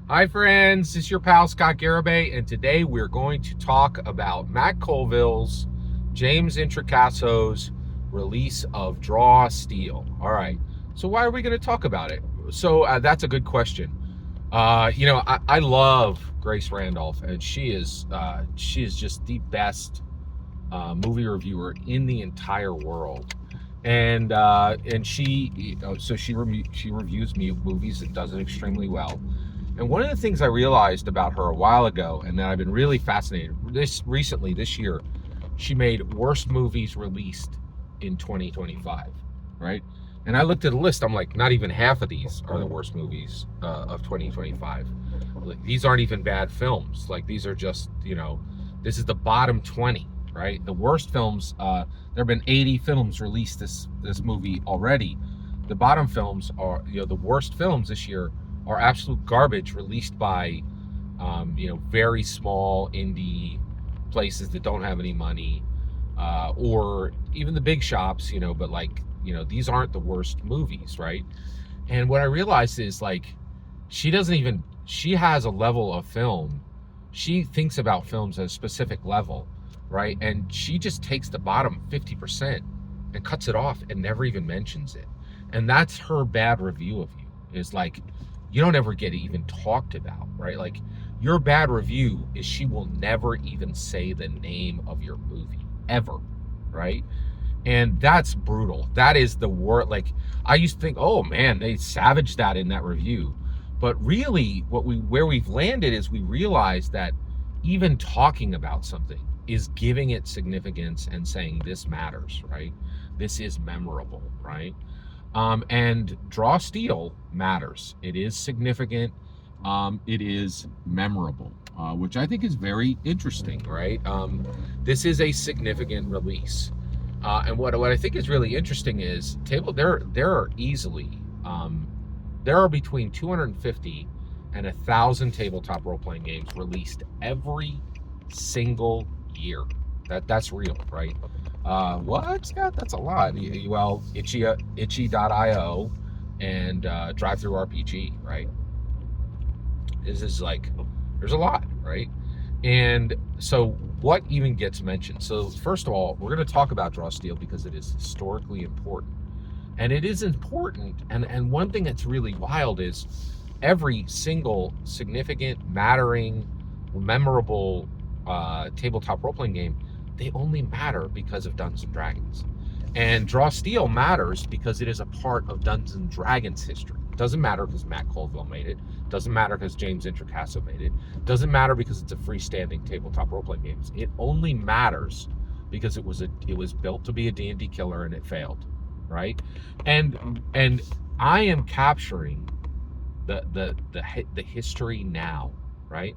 Hi friends, it's your pal Scott Garibay, and today we're going to talk about Matt Colville's, James Introcasso's release of Draw Steel. All right, so why are we going to talk about it? So that's a good question. I love Grace Randolph, and she is just the best movie reviewer in the entire world. And she, so she reviews movies and does it extremely well. And one of the things I realized about her a while ago, and that I've been really fascinated this year, she made worst movies released in 2025, right? And I looked at a list. I'm like, not even half of these are the worst movies of 2025. Like, these aren't even bad films. Like, these are just, this is the bottom 20, right? The worst films. There have been 80 films released this movie already. The bottom films are, the worst films this year are absolute garbage, released by very small indie places that don't have any money, or even the big shops, but these aren't the worst movies, right? And what I realized is, like, she has a level of film. She thinks about films at a specific level, right? And she just takes the bottom 50% and cuts it off and never even mentions it. And that's her bad review of you, is like, you don't ever get even talked about, right? Like, your bad review is she will never even say the name of your movie ever, right? And that's brutal. That is the word. Like, I used to think, oh man, they savaged that in that review. But really, where we've landed is we realize that even talking about something is giving it significance and saying this matters, right? This is memorable, right? And Draw Steel matters. It is significant. It is memorable, which I think is very interesting, right? This is a significant release. And what I think is really interesting is there are easily there are between 250 and 1,000 tabletop role-playing games released every single year. That's real, right? What? Yeah, that's a lot. Well, itchy.io and Drive Through RPG, right? This is like, there's a lot, right? And so what even gets mentioned? So first of all, we're going to talk about Draw Steel because it is historically important. And it is important, and one thing that's really wild is every single significant, mattering, memorable tabletop role-playing game, they only matter because of Dungeons and Dragons. And Draw Steel matters because it is a part of Dungeons and Dragons history. It doesn't matter because Matt Colville made it. It doesn't matter because James Introcasso made it. It doesn't matter because it's a freestanding tabletop role-playing game. It only matters because it was built to be a D&D killer and it failed, right? And I am capturing the history now, right?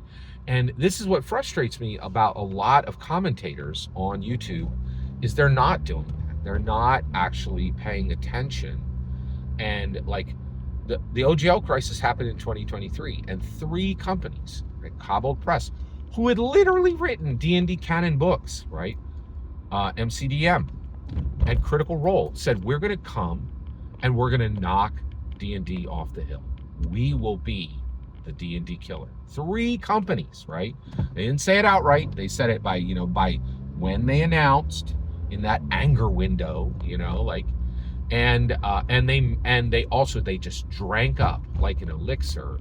And this is what frustrates me about a lot of commentators on YouTube, is they're not doing that. They're not actually paying attention. And like, the OGL crisis happened in 2023, and three companies, right, Cobbled Press, who had literally written D&D canon books, right, MCDM and Critical Role, said, we're going to come and we're going to knock D&D off the hill. We will be the D&D killer. Three companies, right? They didn't say it outright. They said it by when they announced in that anger window, and they just drank up like an elixir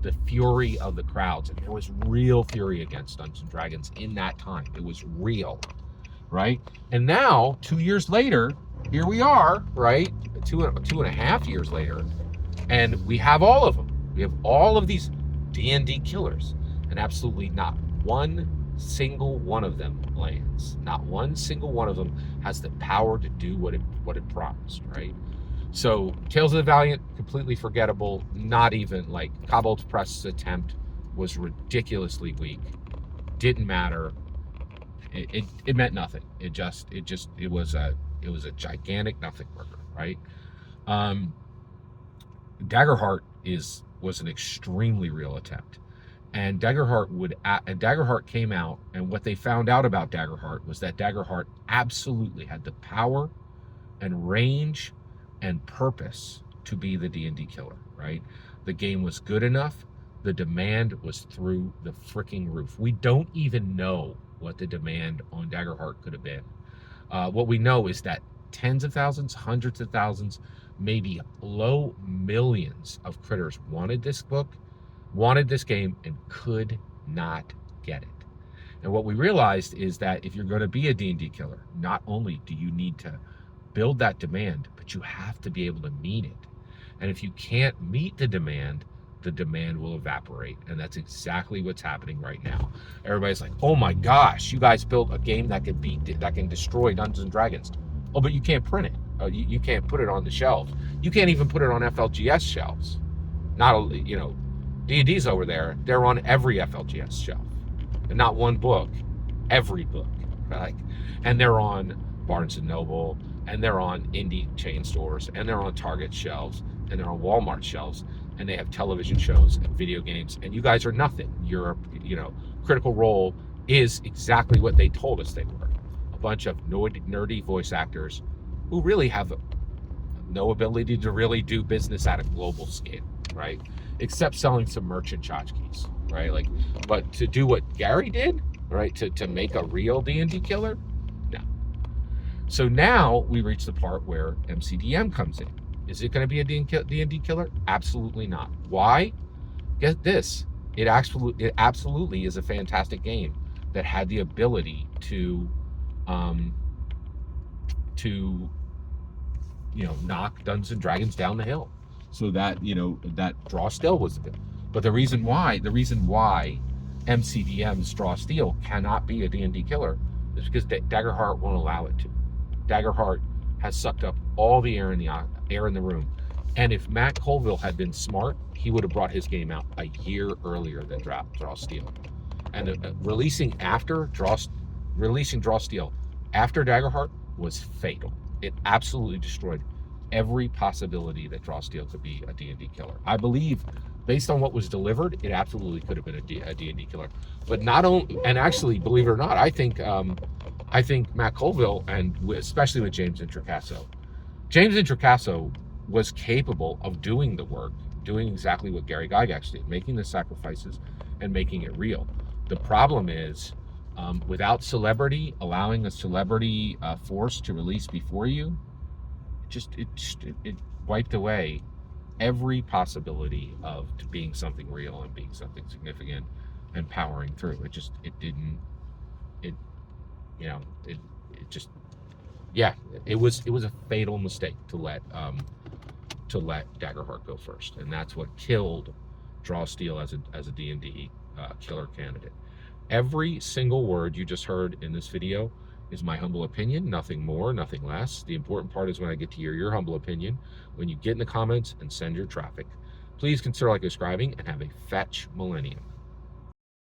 the fury of the crowds. And there was real fury against Dungeons and Dragons in that time. It was real, right? And now, 2 years later, here we are, right? Two and a half years later, and we have all of them. We have all of these D&D killers, and absolutely not one single one of them lands. Not one single one of them has the power to do what it promised, right? So Tales of the Valiant, completely forgettable. Not even, like, Cobbled Press's attempt was ridiculously weak. Didn't matter. It meant nothing. It was a gigantic nothing burger, right? Daggerheart was an extremely real attempt, and Daggerheart came out, and what they found out about Daggerheart was that Daggerheart absolutely had the power and range and purpose to be the D&D killer, right? The game was good enough, The demand was through the freaking roof. We don't even know what the demand on Daggerheart could have been. What we know is that tens of thousands, hundreds of thousands, maybe low millions of critters wanted this book, wanted this game, and could not get it. And what we realized is that if you're going to be a D&D killer, not only do you need to build that demand, but you have to be able to meet it. And if you can't meet the demand will evaporate. And that's exactly what's happening right now. Everybody's like, oh my gosh, you guys built a game that can destroy Dungeons and Dragons. Oh, but you can't print it. You can't put it on the shelves. You can't even put it on FLGS shelves. Not, D&D's over there. They're on every FLGS shelf. And not one book, every book. Like, and they're on Barnes & Noble, and they're on indie chain stores, and they're on Target shelves, and they're on Walmart shelves, and they have television shows and video games, and you guys are nothing. Critical Role is exactly what they told us they were. A bunch of nerdy voice actors who really have no ability to really do business at a global scale, right? Except selling some merchant tchotchkes, right? Like, but to do what Gary did, right? To make a real D&D killer, no. So now we reach the part where MCDM comes in. Is it going to be a D&D killer? Absolutely not. Why? Get this. It absolutely is a fantastic game that had the ability to knock Dungeons and Dragons down the hill. So that, that Draw Steel was the But the reason why MCDM's Draw Steel cannot be a D&D killer is because Daggerheart won't allow it to. Daggerheart has sucked up all the air in the room. And if Matt Colville had been smart, he would have brought his game out a year earlier than Draw Steel. And releasing Draw Steel after Daggerheart was fatal. It absolutely destroyed every possibility that Draw Steel could be a D&D killer. I believe, based on what was delivered, it absolutely could have been a D&D killer. But not only, and actually, believe it or not, I think Matt Colville, and especially with James Introcaso was capable of doing the work, doing exactly what Gary Gygax did, making the sacrifices and making it real. The problem is, without celebrity, allowing a celebrity force to release before you, it wiped away every possibility of being something real and being something significant and powering through. It was a fatal mistake to let Daggerheart go first, and that's what killed Draw Steel as a D&D killer candidate. Every single word you just heard in this video is my humble opinion, nothing more, nothing less. The important part is when I get to hear your humble opinion, when you get in the comments and send your traffic. Please consider subscribing and have a fetch millennium.